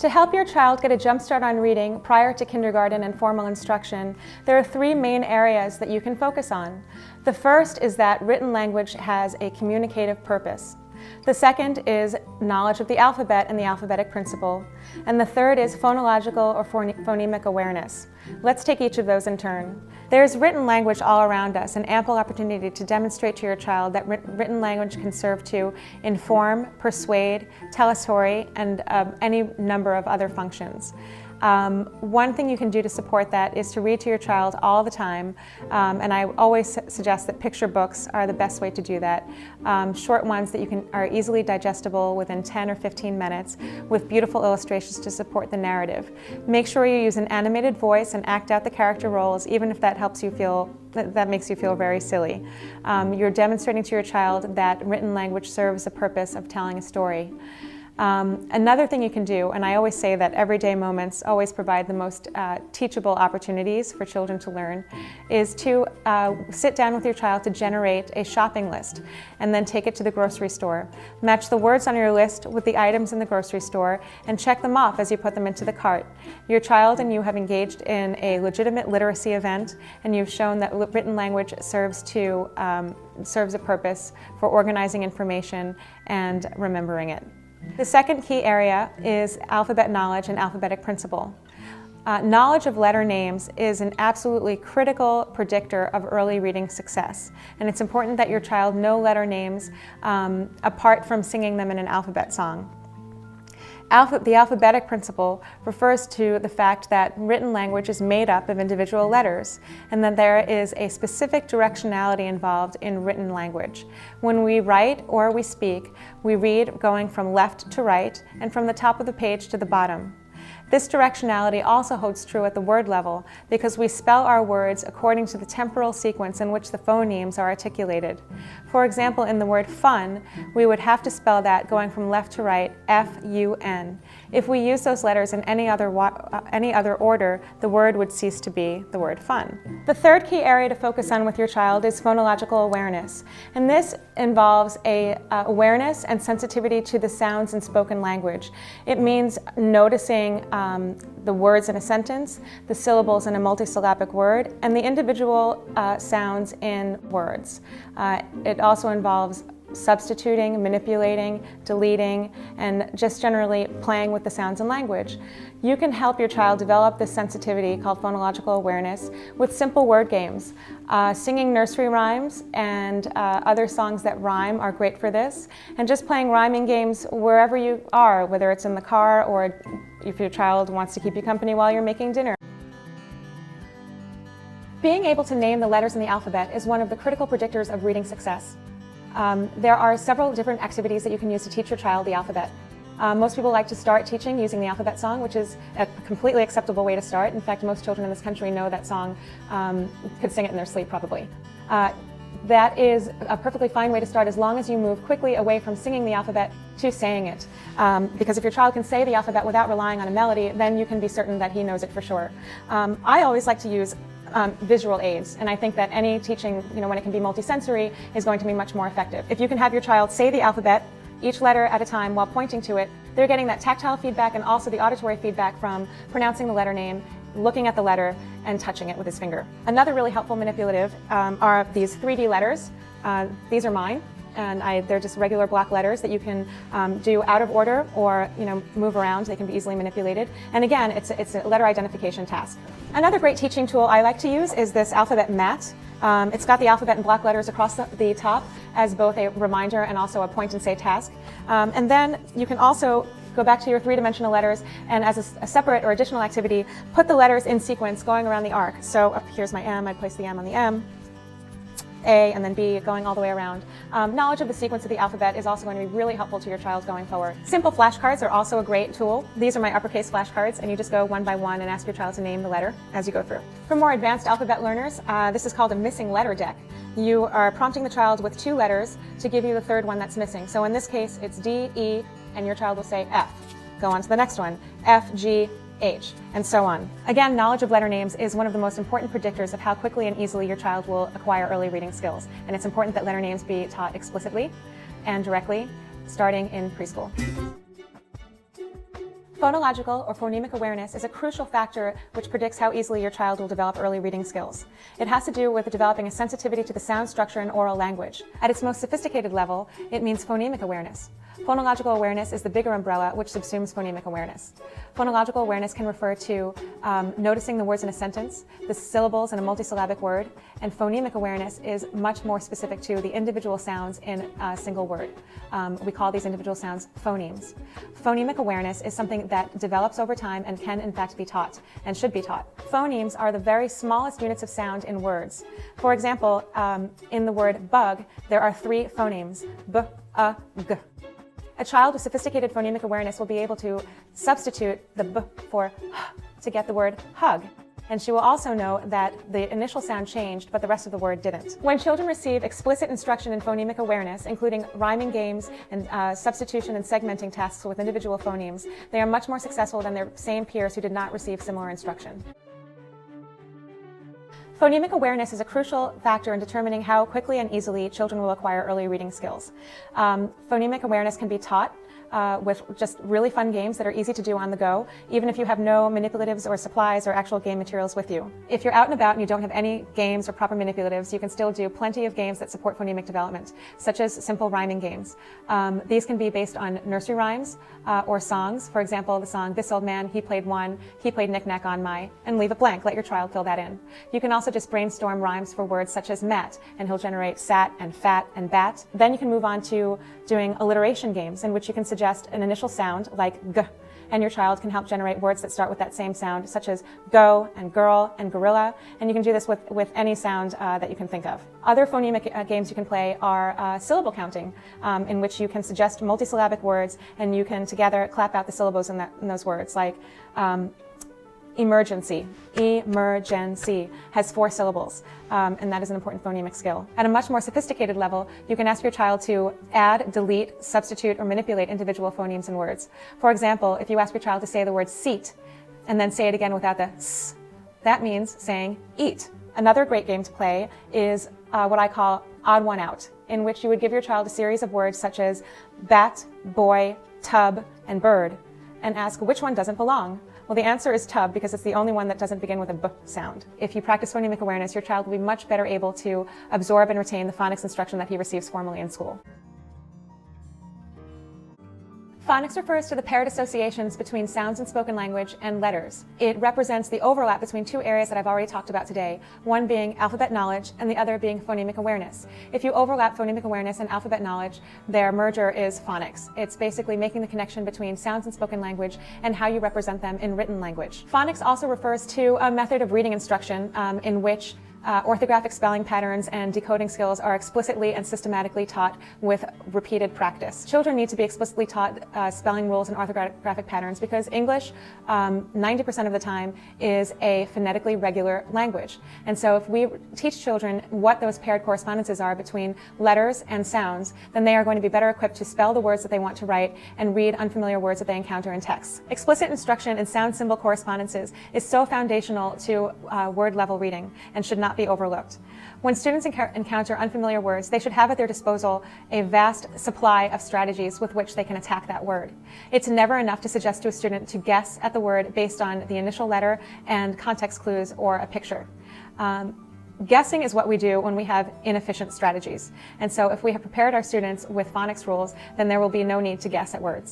To help your child get a jump start on reading prior to kindergarten and formal instruction, there are three main areas that you can focus on. The first is that written language has a communicative purpose. The second is knowledge of the alphabet and the alphabetic principle. And the third is phonological or phonemic awareness. Let's take each of those in turn. There's written language all around us, an ample opportunity to demonstrate to your child that written language can serve to inform, persuade, tell a story, and any number of other functions. One thing you can do to support that is to read to your child all the time, and I always suggest that picture books are the best way to do that. Short ones that are easily digestible within 10 or 15 minutes with beautiful illustrations to support the narrative. Make sure you use an animated voice and act out the character roles, even if that makes you feel very silly. You're demonstrating to your child that written language serves the purpose of telling a story. Another thing you can do, and I always say that everyday moments always provide the most teachable opportunities for children to learn, is to sit down with your child to generate a shopping list and then take it to the grocery store. Match the words on your list with the items in the grocery store and check them off as you put them into the cart. Your child and you have engaged in a legitimate literacy event, and you've shown that written language serves a purpose for organizing information and remembering it. The second key area is alphabet knowledge and alphabetic principle. Knowledge of letter names is an absolutely critical predictor of early reading success, and it's important that your child know letter names apart from singing them in an alphabet song. The alphabetic principle refers to the fact that written language is made up of individual letters, and that there is a specific directionality involved in written language. When we write or we speak, we read going from left to right and from the top of the page to the bottom. This directionality also holds true at the word level because we spell our words according to the temporal sequence in which the phonemes are articulated. For example, in the word fun, we would have to spell that going from left to right, F-U-N. If we use those letters in any other order, the word would cease to be the word fun. The third key area to focus on with your child is phonological awareness, and this involves awareness and sensitivity to the sounds in spoken language. It means noticing the words in a sentence, the syllables in a multisyllabic word, and the individual sounds in words. It also involves substituting, manipulating, deleting, and just generally playing with the sounds in language. You can help your child develop this sensitivity called phonological awareness with simple word games. Singing nursery rhymes and other songs that rhyme are great for this, and just playing rhyming games wherever you are, whether it's in the car or if your child wants to keep you company while you're making dinner. Being able to name the letters in the alphabet is one of the critical predictors of reading success. There are several different activities that you can use to teach your child the alphabet. Most people like to start teaching using the alphabet song, which is a completely acceptable way to start. In fact, most children in this country know that song, could sing it in their sleep probably. That is a perfectly fine way to start as long as you move quickly away from singing the alphabet to saying it. Because if your child can say the alphabet without relying on a melody, then you can be certain that he knows it for sure. I always like to use visual aids, and I think that any teaching, when it can be multisensory, is going to be much more effective. If you can have your child say the alphabet, each letter at a time while pointing to it, they're getting that tactile feedback and also the auditory feedback from pronouncing the letter name, looking at the letter, and touching it with his finger. Another really helpful manipulative are these 3D letters. These are mine, and they're just regular block letters that you can do out of order or move around. They can be easily manipulated. And again, it's a letter identification task. Another great teaching tool I like to use is this alphabet mat. It's got the alphabet in block letters across the top as both a reminder and also a point and say task. And then you can also go back to your three-dimensional letters and as a separate or additional activity, put the letters in sequence going around the arc. So here's my M, I'd place the M on the M, A, and then B, going all the way around. Knowledge of the sequence of the alphabet is also going to be really helpful to your child going forward. Simple flashcards are also a great tool. These are my uppercase flashcards, and you just go one by one and ask your child to name the letter as you go through. For more advanced alphabet learners, this is called a missing letter deck. You are prompting the child with 2 letters to give you the third one that's missing. So in this case, it's D, E, and your child will say F. Go on to the next one, F, G, H, and so on. Again, knowledge of letter names is one of the most important predictors of how quickly and easily your child will acquire early reading skills. And it's important that letter names be taught explicitly and directly, starting in preschool. Phonological or phonemic awareness is a crucial factor which predicts how easily your child will develop early reading skills. It has to do with developing a sensitivity to the sound structure in oral language. At its most sophisticated level, it means phonemic awareness. Phonological awareness is the bigger umbrella which subsumes phonemic awareness. Phonological awareness can refer to noticing the words in a sentence, the syllables in a multisyllabic word, and phonemic awareness is much more specific to the individual sounds in a single word. We call these individual sounds phonemes. Phonemic awareness is something that develops over time and can in fact be taught and should be taught. Phonemes are the very smallest units of sound in words. For example, in the word bug, there are 3 phonemes, b, a, g. A child with sophisticated phonemic awareness will be able to substitute the b for h to get the word hug. And she will also know that the initial sound changed, but the rest of the word didn't. When children receive explicit instruction in phonemic awareness, including rhyming games and substitution and segmenting tasks with individual phonemes, they are much more successful than their same peers who did not receive similar instruction. Phonemic awareness is a crucial factor in determining how quickly and easily children will acquire early reading skills. Phonemic awareness can be taught with just really fun games that are easy to do on the go, even if you have no manipulatives or supplies or actual game materials with you. If you're out and about and you don't have any games or proper manipulatives, you can still do plenty of games that support phonemic development, such as simple rhyming games. These can be based on nursery rhymes or songs. For example, the song, "This old man, he played one, he played knick-knack on my," and leave a blank, let your child fill that in. You can also just brainstorm rhymes for words such as mat, and he'll generate sat and fat and bat. Then you can move on to doing alliteration games in which you can suggest an initial sound like g, and your child can help generate words that start with that same sound, such as go and girl and gorilla, and you can do this with any sound that you can think of. Other phonemic games you can play are syllable counting, in which you can suggest multisyllabic words and you can together clap out the syllables in those words, like emergency. Emergency has 4 syllables, and that is an important phonemic skill. At a much more sophisticated level, you can ask your child to add, delete, substitute, or manipulate individual phonemes in words. For example, if you ask your child to say the word seat and then say it again without the s, that means saying eat. Another great game to play is what I call odd one out, in which you would give your child a series of words such as bat, boy, tub, and bird, and ask which one doesn't belong. Well, the answer is tub because it's the only one that doesn't begin with a b sound. If you practice phonemic awareness, your child will be much better able to absorb and retain the phonics instruction that he receives formally in school. Phonics refers to the paired associations between sounds in spoken language and letters. It represents the overlap between 2 areas that I've already talked about today, one being alphabet knowledge and the other being phonemic awareness. If you overlap phonemic awareness and alphabet knowledge, their merger is phonics. It's basically making the connection between sounds in spoken language and how you represent them in written language. Phonics also refers to a method of reading instruction in which orthographic spelling patterns and decoding skills are explicitly and systematically taught with repeated practice. Children need to be explicitly taught spelling rules and orthographic patterns because English, 90% of the time, is a phonetically regular language. And so if we teach children what those paired correspondences are between letters and sounds, then they are going to be better equipped to spell the words that they want to write and read unfamiliar words that they encounter in text. Explicit instruction in sound symbol correspondences is so foundational to word level reading and should not be overlooked. When students encounter unfamiliar words, they should have at their disposal a vast supply of strategies with which they can attack that word. It's never enough to suggest to a student to guess at the word based on the initial letter and context clues or a picture. Guessing is what we do when we have inefficient strategies. And so if we have prepared our students with phonics rules, then there will be no need to guess at words.